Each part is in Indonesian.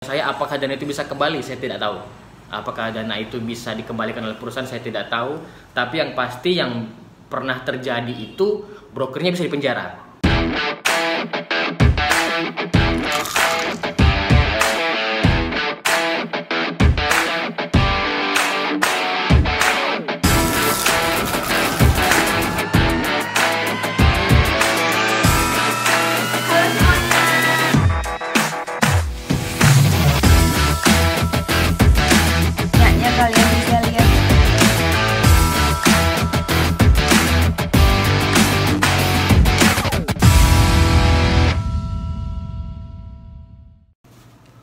Saya apakah dana itu bisa kembali, saya tidak tahu. Apakah dana itu bisa dikembalikan oleh perusahaan, saya tidak tahu. Tapi yang pasti yang pernah terjadi itu brokernya bisa dipenjara. Kalian bisa lihat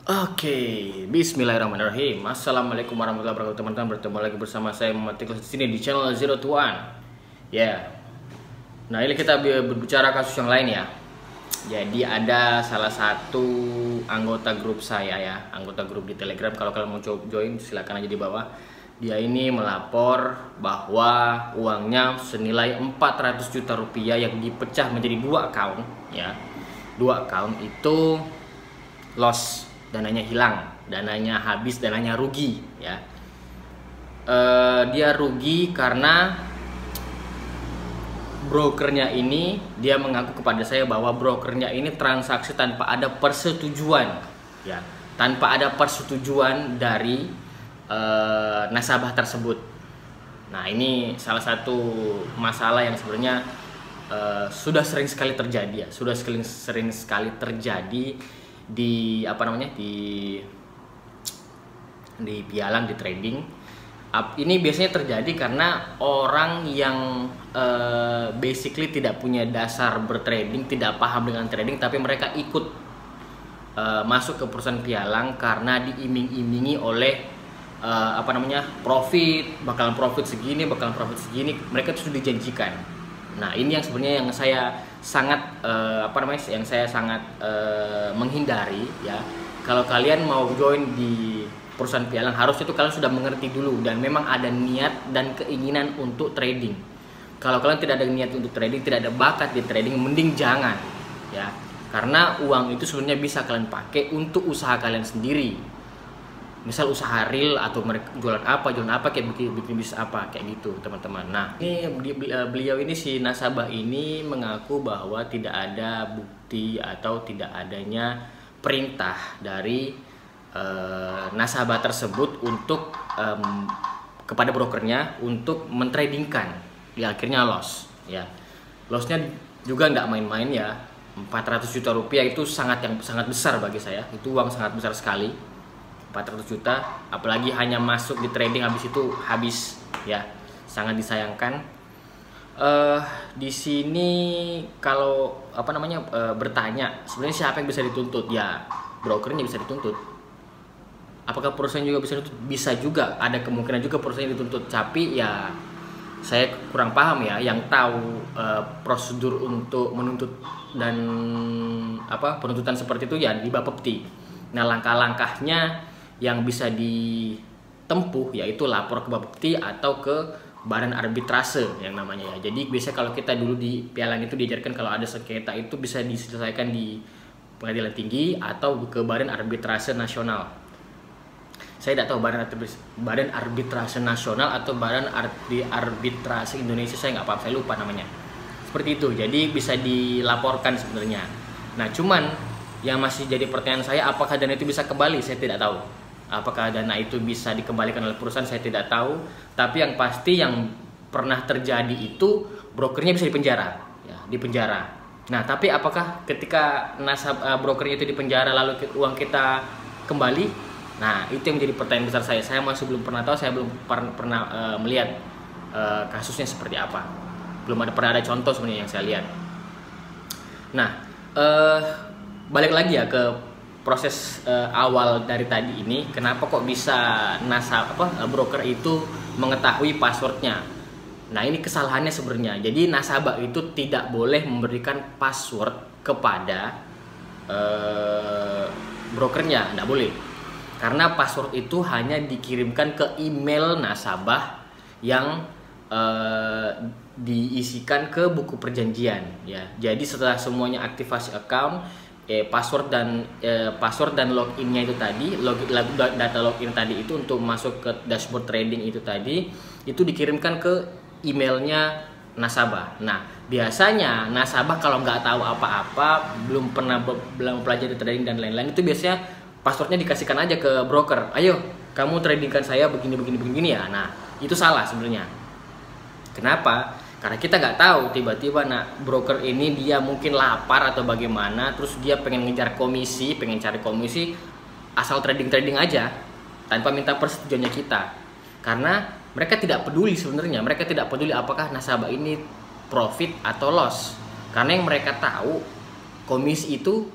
Oke, bismillahirrahmanirrahim. Assalamualaikum warahmatullahi wabarakatuh, teman-teman. Bertemu lagi bersama saya Muhammad Tikus di sini di channel Zero to One. Ya. Nah, ini kita berbicara kasus yang lain ya. Jadi ada salah satu anggota grup saya ya, anggota grup di Telegram. Kalau kalian mau join silakan aja di bawah. Dia ini melapor bahwa uangnya senilai 400 juta rupiah yang dipecah menjadi 2 account ya. 2 account itu loss, dananya hilang, dananya habis, dananya rugi ya. Dia rugi karena brokernya ini, dia mengaku kepada saya bahwa brokernya ini transaksi tanpa ada persetujuan ya, tanpa ada persetujuan dari nasabah tersebut. Nah, ini salah satu masalah yang sebenarnya sudah sering sekali terjadi ya, sudah sering sekali terjadi di di pialang, di trading. Ini biasanya terjadi karena orang yang basically tidak punya dasar bertrading, tidak paham dengan trading, tapi mereka ikut masuk ke perusahaan pialang karena diiming-imingi oleh profit, bakalan profit segini, mereka itu sudah dijanjikan. Nah, ini yang sebenarnya yang saya sangat menghindari ya. Kalau kalian mau join di perusahaan pialang, harusnya itu kalian sudah mengerti dulu dan memang ada niat dan keinginan untuk trading. Kalau kalian tidak ada niat untuk trading, tidak ada bakat di trading, mending jangan ya. Karena uang itu sebenarnya bisa kalian pakai untuk usaha kalian sendiri. Misal usaha real atau mereka jualan apa kayak bikin bisnis apa kayak gitu, teman-teman. Nah, ini beliau ini, si nasabah ini mengaku bahwa tidak ada bukti atau tidak adanya perintah dari nasabah tersebut untuk kepada brokernya untuk mentradingkan. Ya, akhirnya loss ya. Lossnya juga nggak main-main ya. 400 juta rupiah itu sangat besar bagi saya. Itu uang sangat besar sekali. 400 juta, apalagi hanya masuk di trading habis itu habis ya. Sangat disayangkan. Di sini kalau bertanya sebenarnya siapa yang bisa dituntut? Ya, brokernya bisa dituntut. Apakah perusahaan juga bisa dituntut? Bisa juga, ada kemungkinan juga perusahaan dituntut. Tapi ya saya kurang paham ya. Yang tahu prosedur untuk menuntut dan penuntutan seperti itu ya di Bapepti. Nah, langkah-langkahnya yang bisa ditempuh yaitu lapor ke Bapepti atau ke Badan Arbitrase yang namanya ya. Jadi biasanya kalau kita dulu di pialang itu diajarkan kalau ada sengketa itu bisa diselesaikan di Pengadilan Tinggi atau ke Badan Arbitrase Nasional. Saya tidak tahu Badan Arbitrase Nasional atau Badan Arbitrase Indonesia, saya nggak paham, saya lupa namanya. Seperti itu, jadi bisa dilaporkan sebenarnya. Nah, cuman yang masih jadi pertanyaan saya, apakah dana itu bisa kembali, saya tidak tahu. Apakah dana itu bisa dikembalikan oleh perusahaan, saya tidak tahu. Tapi yang pasti yang pernah terjadi itu brokernya bisa dipenjara ya, dipenjara. Nah, tapi apakah ketika brokernya itu dipenjara lalu uang kita kembali? Nah, itu yang menjadi pertanyaan besar saya. Saya masih belum pernah tahu, saya belum pernah melihat kasusnya seperti apa. Belum pernah ada contoh sebenarnya yang saya lihat. Nah, balik lagi ya ke proses awal dari tadi ini. Kenapa kok bisa broker itu mengetahui passwordnya? Nah, ini kesalahannya sebenarnya. Jadi nasabah itu tidak boleh memberikan password kepada brokernya, tidak boleh. Karena password itu hanya dikirimkan ke email nasabah yang diisikan ke buku perjanjian ya. Jadi setelah semuanya aktivasi account, password dan loginnya itu tadi, data login tadi itu untuk masuk ke dashboard trading itu tadi, itu dikirimkan ke emailnya nasabah. Nah, biasanya nasabah kalau nggak tahu apa-apa, belum pelajari trading dan lain-lain, itu biasanya passwordnya dikasihkan aja ke broker. Ayo, kamu tradingkan saya begini ya. Nah, itu salah sebenarnya. Kenapa? Karena kita nggak tahu, tiba-tiba broker ini dia mungkin lapar atau bagaimana, terus dia pengen cari komisi, asal trading aja tanpa minta persetujuannya kita. Karena mereka tidak peduli sebenarnya, apakah nasabah ini profit atau loss. Karena yang mereka tahu komisi itu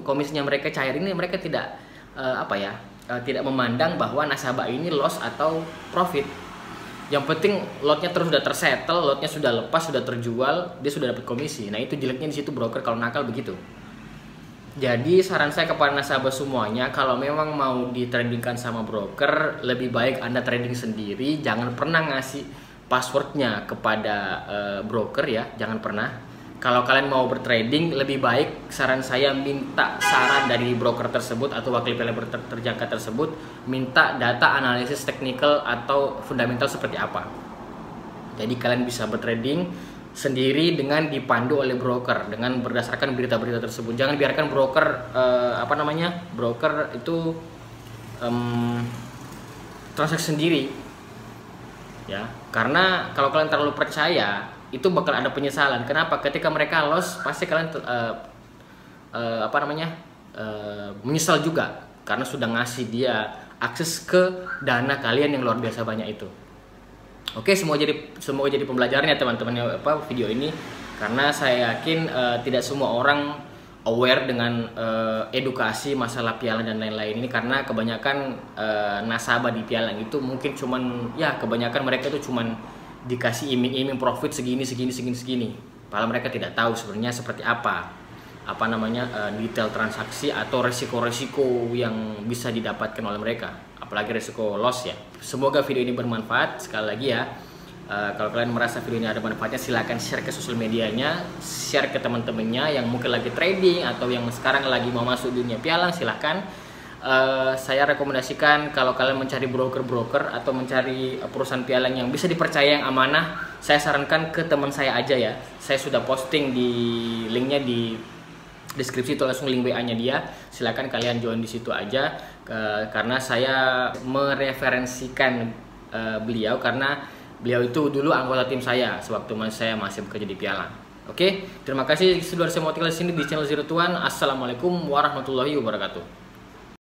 komisinya mereka cair ini, mereka tidak tidak memandang bahwa nasabah ini loss atau profit. Yang penting lotnya terus sudah tersettle, lotnya sudah lepas, sudah terjual, dia sudah dapat komisi. Nah, itu jeleknya di situ broker kalau nakal begitu. Jadi saran saya kepada nasabah semuanya, kalau memang mau ditradingkan sama broker, lebih baik Anda trading sendiri, jangan pernah ngasih passwordnya kepada broker ya, jangan pernah. Kalau kalian mau bertrading, lebih baik saran saya minta saran dari broker tersebut atau wakil PLN terjangkau tersebut, minta data analisis teknikal atau fundamental seperti apa. Jadi kalian bisa bertrading sendiri dengan dipandu oleh broker dengan berdasarkan berita-berita tersebut. Jangan biarkan broker broker itu transaksi sendiri. Ya, karena kalau kalian terlalu percaya, itu bakal ada penyesalan. Kenapa? Ketika mereka loss, pasti kalian menyesal juga karena sudah ngasih dia akses ke dana kalian yang luar biasa banyak itu. Oke, semoga jadi pembelajaran ya teman-teman video ini, karena saya yakin tidak semua orang aware dengan edukasi masalah pialang dan lain-lain ini, karena kebanyakan nasabah di pialang itu mungkin kebanyakan mereka itu cuman dikasih iming-iming profit segini. Padahal mereka tidak tahu sebenarnya seperti apa detail transaksi atau resiko-resiko yang bisa didapatkan oleh mereka, apalagi resiko loss ya. Semoga video ini bermanfaat. Sekali lagi ya, kalau kalian merasa video ini ada manfaatnya, silahkan share ke sosial medianya, share ke teman-temannya yang mungkin lagi trading atau yang sekarang lagi mau masuk dunia pialang. Silahkan. Saya rekomendasikan kalau kalian mencari broker atau mencari perusahaan pialang yang bisa dipercaya, yang amanah, saya sarankan ke teman saya aja ya. Saya sudah posting di linknya di deskripsi, itu langsung link WA-nya dia. Silakan kalian join di situ aja, karena saya mereferensikan beliau karena beliau itu dulu anggota tim saya sewaktu saya masih bekerja di pialang. Oke, terima kasih. Saudara, saya mau tinggal di sini di channel Zero to One. Assalamualaikum warahmatullahi wabarakatuh.